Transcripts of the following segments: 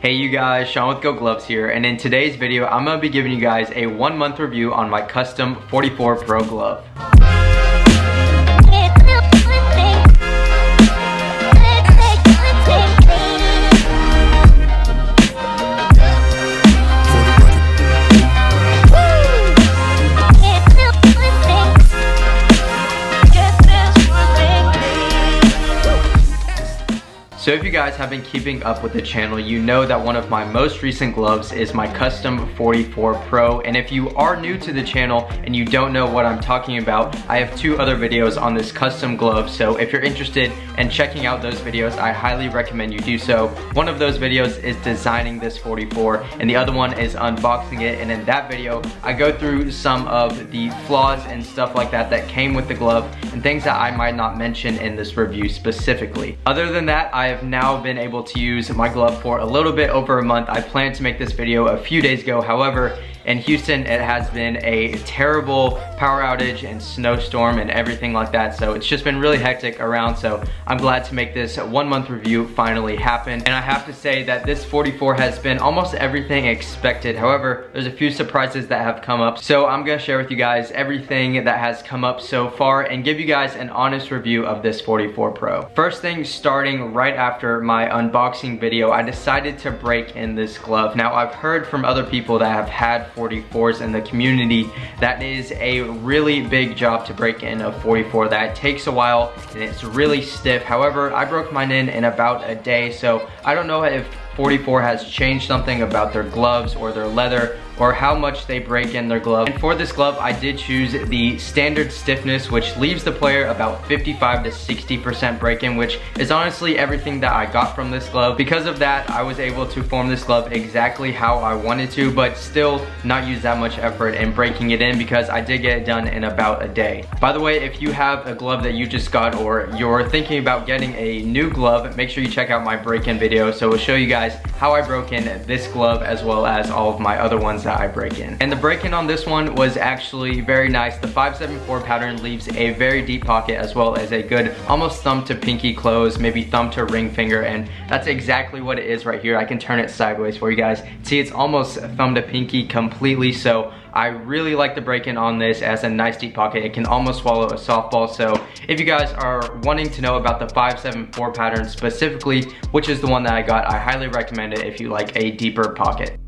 Hey you guys, Sean with Go Gloves here, and in today's video, I'm going to be giving you guys a 1-month review on my custom 44 Pro glove. So if you guys have been keeping up with the channel, you know that one of my most recent gloves is my custom 44 Pro. And if you are new to the channel and you don't know what I'm talking about, I have 2 other videos on this custom glove. So if you're interested in checking out those videos, I highly recommend you do so. One of those videos is designing this 44 and the other one is unboxing it. And in that video, I go through some of the flaws and stuff like that that came with the glove and things that I might not mention in this review specifically. Other than that, I have now been able to use my glove for a little bit over a month. I planned to make this video a few days ago. However, in Houston, it has been a terrible power outage and snowstorm and everything like that. So it's just been really hectic around. So I'm glad to make this 1-month review finally happen. And I have to say that this 44 has been almost everything expected. However, there's a few surprises that have come up. So I'm gonna share with you guys everything that has come up so far and give you guys an honest review of this 44 Pro. First thing, starting right after my unboxing video, I decided to break in this glove. Now, I've heard from other people that have had 44s in the community that is a really big job to break in a 44, that it takes a while and it's really stiff. However, I broke mine in about a day, so I don't know if 44 has changed something about their gloves or their leather or how much they break in their glove. And for this glove, I did choose the standard stiffness, which leaves the player about 55 to 60% break-in, which is honestly everything that I got from this glove. Because of that, I was able to form this glove exactly how I wanted to, but still not use that much effort in breaking it in because I did get it done in about a day. By the way, if you have a glove that you just got or you're thinking about getting a new glove, make sure you check out my break-in video. So we'll show you guys how I broke in this glove as well as all of my other ones that I break in. And the break-in on this one was actually very nice. The 574 pattern leaves a very deep pocket as well as a good almost thumb to pinky close, maybe thumb to ring finger, and that's exactly what it is right here. I can turn it sideways for you guys. See, it's almost thumb to pinky completely, so I really like the break-in on this as a nice deep pocket. It can almost swallow a softball. So if you guys are wanting to know about the 574 pattern specifically, which is the one that I got, I highly recommend it if you like a deeper pocket.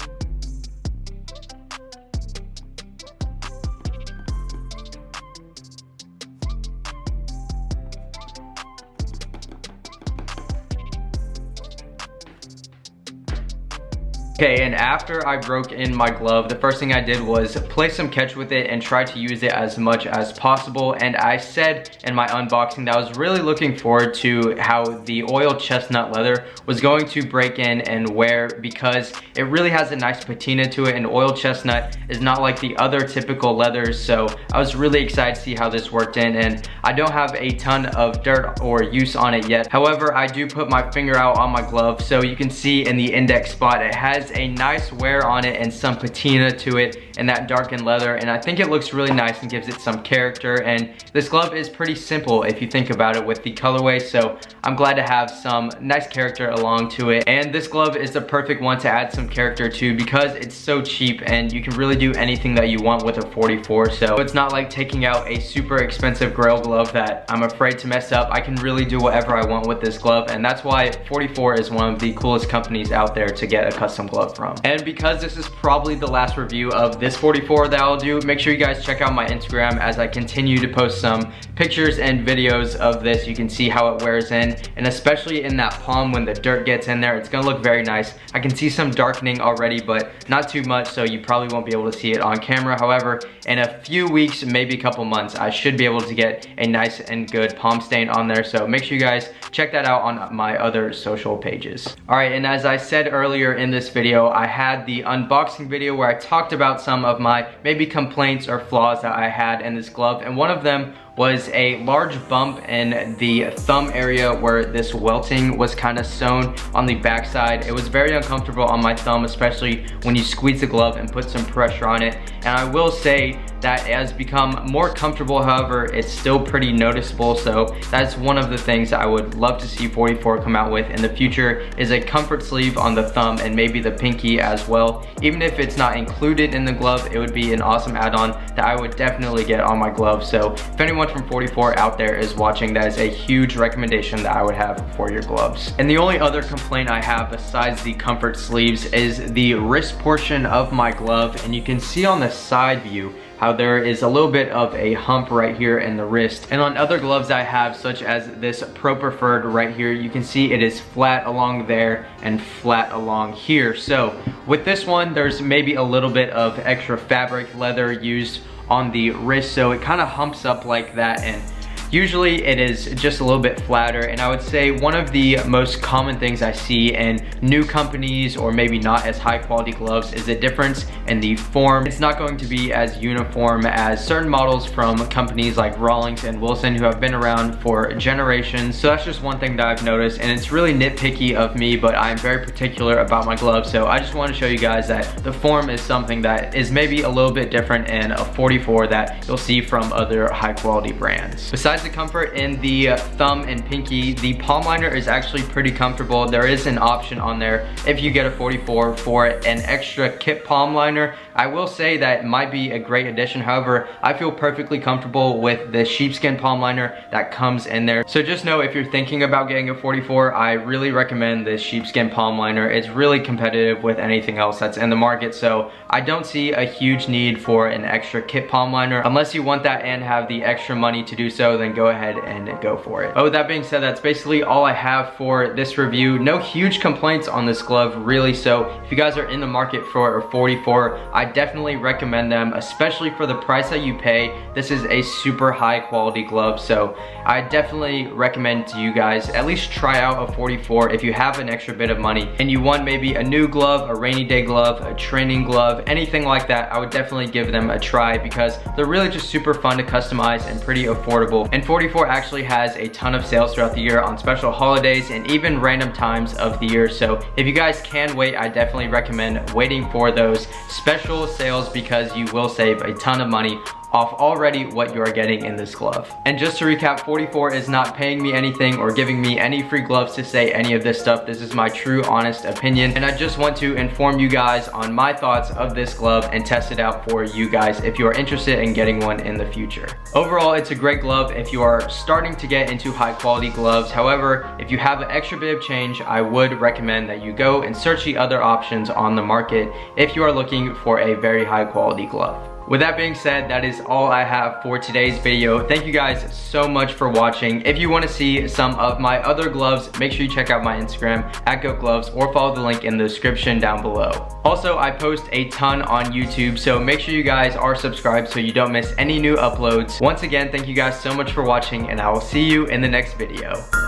Okay, and after I broke in my glove, the first thing I did was play some catch with it and try to use it as much as possible. And I said in my unboxing that I was really looking forward to how the oil chestnut leather was going to break in and wear, because it really has a nice patina to it, and oil chestnut is not like the other typical leathers. So I was really excited to see how this worked in, and I don't have a ton of dirt or use on it yet. However, I do put my finger out on my glove, so you can see in the index spot it has a nice wear on it and some patina to it and that darkened leather, and I think it looks really nice and gives it some character. And this glove is pretty simple if you think about it with the colorway, so I'm glad to have some nice character along to it. And this glove is the perfect one to add some character to because it's so cheap and you can really do anything that you want with a 44. So it's not like taking out a super expensive Grail glove that I'm afraid to mess up. I can really do whatever I want with this glove, and that's why 44 is one of the coolest companies out there to get a custom glove from. And because this is probably the last review of this 44 that I'll do, make sure you guys check out my Instagram as I continue to post some pictures and videos of this. You can see how it wears in, and especially in that palm when the dirt gets in there, it's gonna look very nice. I can see some darkening already, but not too much, so you probably won't be able to see it on camera. However, in a few weeks, maybe a couple months, I should be able to get a nice and good palm stain on there. So make sure you guys check that out on my other social pages. All right, and as I said earlier in this video, I had the unboxing video where I talked about some of my maybe complaints or flaws that I had in this glove, and one of them was a large bump in the thumb area where this welting was kind of sewn on the backside. It was very uncomfortable on my thumb, especially when you squeeze the glove and put some pressure on it. And I will say that has become more comfortable. However, it's still pretty noticeable, so that's one of the things that I would love to see 44 come out with in the future, is a comfort sleeve on the thumb and maybe the pinky as well. Even if it's not included in the glove, it would be an awesome add-on that I would definitely get on my glove. So if anyone from 44 out there is watching, that is a huge recommendation that I would have for your gloves. And the only other complaint I have besides the comfort sleeves is the wrist portion of my glove, and you can see on the side view how there is a little bit of a hump right here in the wrist. And on other gloves I have, such as this Pro Preferred right here, you can see it is flat along there and flat along here. So with this one, there's maybe a little bit of extra fabric leather used on the wrist, so it kind of humps up like that, and usually it is just a little bit flatter. And I would say one of the most common things I see in new companies or maybe not as high quality gloves is the difference in the form. It's not going to be as uniform as certain models from companies like Rawlings and Wilson, who have been around for generations. So that's just one thing that I've noticed, and it's really nitpicky of me, but I'm very particular about my gloves. So I just want to show you guys that the form is something that is maybe a little bit different in a 44 that you'll see from other high quality brands. Besides the comfort in the thumb and pinky, the palm liner is actually pretty comfortable. There is an option on there if you get a 44 for an extra kit palm liner. I will say that might be a great addition. However, I feel perfectly comfortable with the sheepskin palm liner that comes in there. So just know, if you're thinking about getting a 44, I really recommend this sheepskin palm liner. It's really competitive with anything else that's in the market, so I don't see a huge need for an extra kit palm liner. Unless you want that and have the extra money to do so, then go ahead and go for it. Oh, with that being said, that's basically all I have for this review. No huge complaints on this glove really, so if you guys are in the market for a 44, I definitely recommend them, especially for the price that you pay. This is a super high quality glove, so I definitely recommend to you guys at least try out a 44 if you have an extra bit of money and you want maybe a new glove, a rainy day glove, a training glove, anything like that. I would definitely give them a try because they're really just super fun to customize and pretty affordable. And 44 actually has a ton of sales throughout the year on special holidays and even random times of the year. So if you guys can wait, I definitely recommend waiting for those special sales because you will save a ton of money off already what you are getting in this glove. And just to recap, 44 is not paying me anything or giving me any free gloves to say any of this stuff. This is my true honest opinion, and I just want to inform you guys on my thoughts of this glove and test it out for you guys if you are interested in getting one in the future. Overall, it's a great glove if you are starting to get into high quality gloves. However, if you have an extra bit of change, I would recommend that you go and search the other options on the market if you are looking for a very high quality glove. With that being said, that is all I have for today's video. Thank you guys so much for watching. If you want to see some of my other gloves, make sure you check out my Instagram @GoatGloves or follow the link in the description down below. Also, I post a ton on YouTube, so make sure you guys are subscribed so you don't miss any new uploads. Once again, thank you guys so much for watching, and I will see you in the next video.